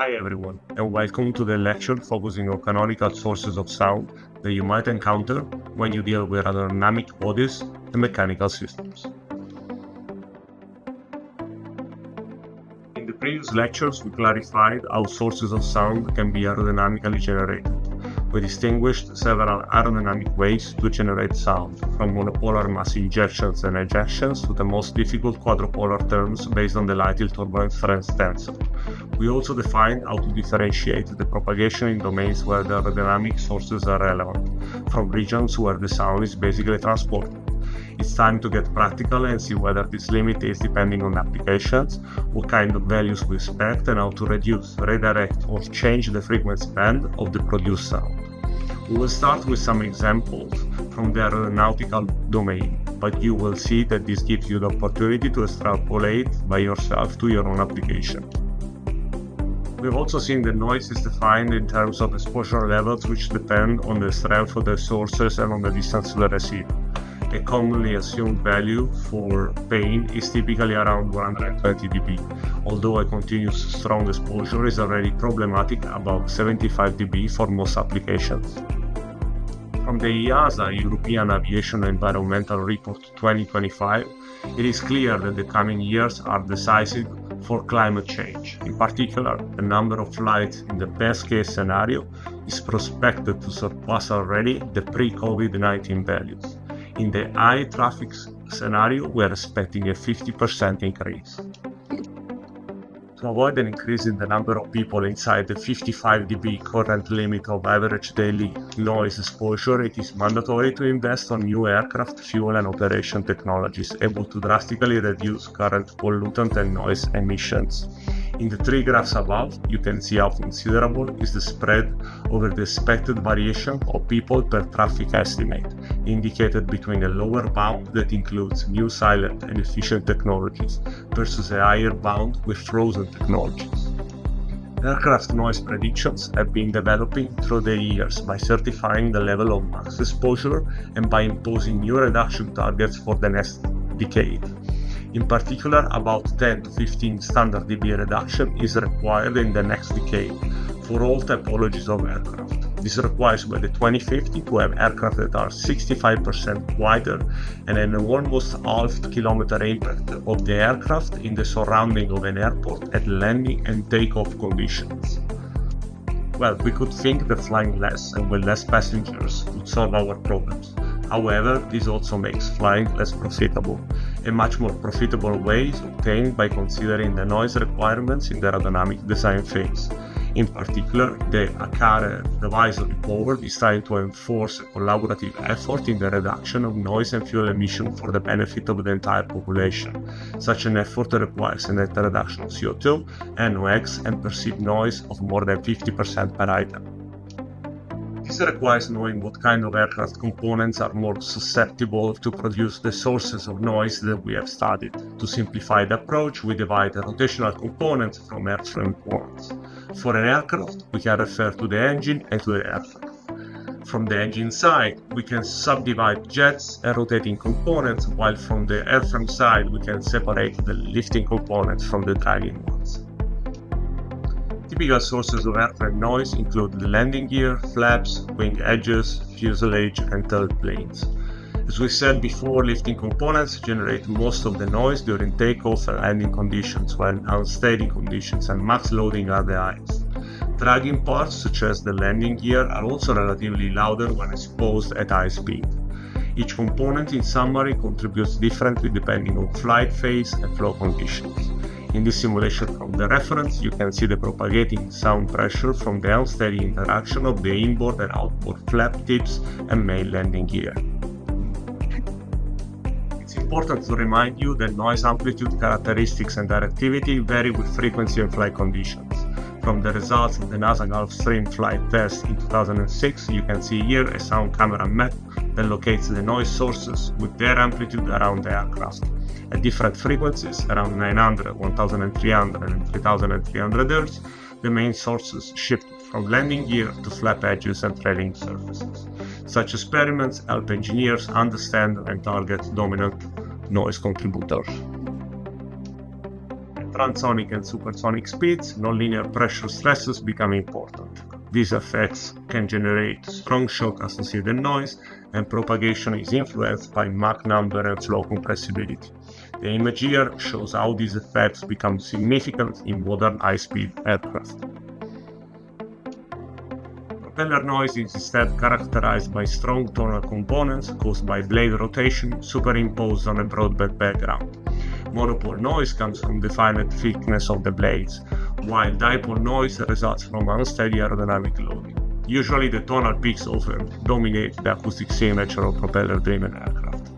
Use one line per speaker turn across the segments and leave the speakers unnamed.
Hi everyone, and welcome to the lecture focusing on canonical sources of sound that you might encounter when you deal with aerodynamic bodies and mechanical systems. In the previous lectures, we clarified how sources of sound can be aerodynamically generated. We distinguished several aerodynamic ways to generate sound, from monopolar mass injections and ejections to the most difficult quadrupolar terms based on the Lytle turbulent strength tensor. We also defined how to differentiate the propagation in domains where the aerodynamic sources are relevant, from regions where the sound is basically transported. It's time to get practical and see whether this limit is depending on applications, what kind of values we expect, and how to reduce, redirect, or change the frequency band of the produced sound. We will start with some examples from the aeronautical domain, but you will see that this gives you the opportunity to extrapolate by yourself to your own application. We've also seen that noise is defined in terms of exposure levels which depend on the strength of the sources and on the distance to the receiver. A commonly assumed value for pain is typically around 120 dB, although a continuous strong exposure is already problematic above 75 dB for most applications. From the EASA European Aviation Environmental Report 2025, it is clear that the coming years are decisive for climate change. In particular, the number of flights in the best case scenario is prospected to surpass already the pre-COVID-19 values. In the high traffic scenario, we are expecting a 50% increase. To avoid an increase in the number of people inside the 55 dB current limit of average daily noise exposure, it is mandatory to invest on new aircraft fuel and operation technologies able to drastically reduce current pollutant and noise emissions. In the three graphs above, you can see how considerable is the spread over the expected variation of people per traffic estimate, indicated between a lower bound that includes new silent and efficient technologies versus a higher bound with frozen technologies. Aircraft noise predictions have been developing through the years by certifying the level of max exposure and by imposing new reduction targets for the next decade. In particular, about 10 to 15 standard dB reduction is required in the next decade for all typologies of aircraft. This requires by the 2050 to have aircraft that are 65% wider and an almost half-kilometer impact of the aircraft in the surrounding of an airport at landing and takeoff conditions. Well, we could think that flying less and with less passengers would solve our problems. However, this also makes flying less profitable. A much more profitable way is obtained by considering the noise requirements in the aerodynamic design phase. In particular, the ACARE Advisory Board is trying to enforce a collaborative effort in the reduction of noise and fuel emission for the benefit of the entire population. Such an effort requires a net reduction of CO2, NOx, and perceived noise of more than 50% per item. This requires knowing what kind of aircraft components are more susceptible to produce the sources of noise that we have studied. To simplify the approach, we divide the rotational components from airframe ones. For an aircraft, we can refer to the engine and to the airframe. From the engine side, we can subdivide jets and rotating components, while from the airframe side, we can separate the lifting components from the dragging ones. Typical sources of airframe noise include the landing gear, flaps, wing edges, fuselage, and tail planes. As we said before, lifting components generate most of the noise during takeoff and landing conditions, while unsteady conditions and max loading are the highest. Dragging parts, such as the landing gear, are also relatively louder when exposed at high speed. Each component, in summary, contributes differently depending on flight phase and flow conditions. In this simulation from the reference, you can see the propagating sound pressure from the unsteady interaction of the inboard and outboard flap tips and main landing gear. It's important to remind you that noise amplitude characteristics and directivity vary with frequency and flight conditions. From the results of the NASA Gulfstream flight test in 2006, you can see here a sound camera map that locates the noise sources with their amplitude around the aircraft. At different frequencies, around 900, 1300 and 3300 Hz, the main sources shift from landing gear to flap edges and trailing surfaces. Such experiments help engineers understand and target dominant noise contributors. transonic and supersonic speeds, nonlinear pressure stresses become important. These effects can generate strong shock-associated noise, and propagation is influenced by Mach number and flow compressibility. The image here shows how these effects become significant in modern high-speed aircraft. Propeller noise is instead characterized by strong tonal components caused by blade rotation superimposed on a broadband background. Monopole noise comes from the finite thickness of the blades, while dipole noise results from unsteady aerodynamic loading. Usually the tonal peaks often dominate the acoustic signature of propeller-driven aircraft.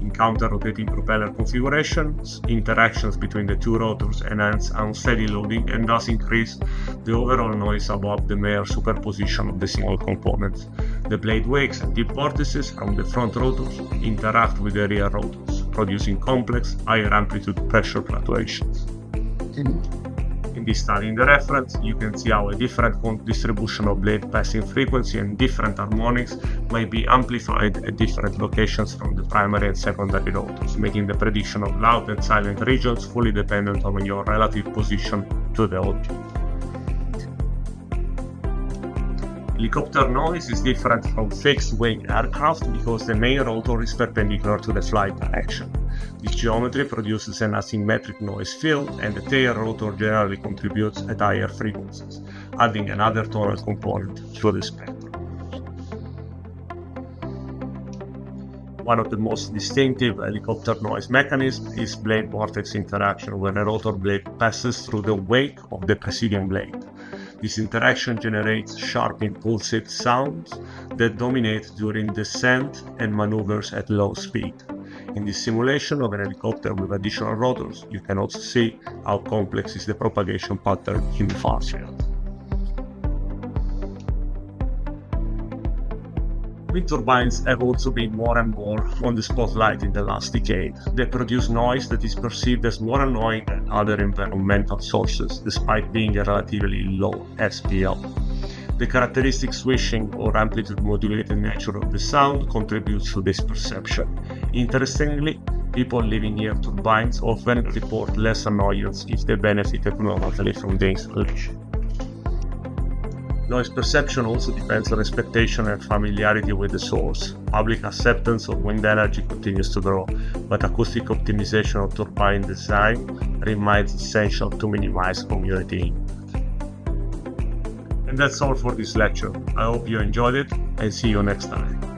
In counter-rotating propeller configurations, interactions between the two rotors enhance unsteady loading and thus increase the overall noise above the mere superposition of the single components. The blade wakes and tip vortices from the front rotors interact with the rear rotors, producing complex, higher amplitude pressure fluctuations. In this study in the reference, you can see how a different distribution of blade passing frequency and different harmonics may be amplified at different locations from the primary and secondary rotors, making the prediction of loud and silent regions fully dependent on your relative position to the object. Helicopter noise is different from fixed-wing aircraft because the main rotor is perpendicular to the flight direction. This geometry produces an asymmetric noise field, and the tail rotor generally contributes at higher frequencies, adding another tonal component to the spectrum. One of the most distinctive helicopter noise mechanisms is blade vortex interaction, where a rotor blade passes through the wake of the preceding blade. This interaction generates sharp impulsive sounds that dominate during descent and maneuvers at low speed. In this simulation of an helicopter with additional rotors, you can also see how complex is the propagation pattern in the far field. Wind turbines have also been more and more on the spotlight in the last decade. They produce noise that is perceived as more annoying than other environmental sources, despite being a relatively low SPL. The characteristic swishing or amplitude modulated nature of the sound contributes to this perception. Interestingly, people living near turbines often report less annoyance if they benefit economically from the installation. Noise perception also depends on expectation and familiarity with the source. Public acceptance of wind energy continues to grow, but acoustic optimization of turbine design remains essential to minimize community impact. And that's all for this lecture. I hope you enjoyed it, and see you next time.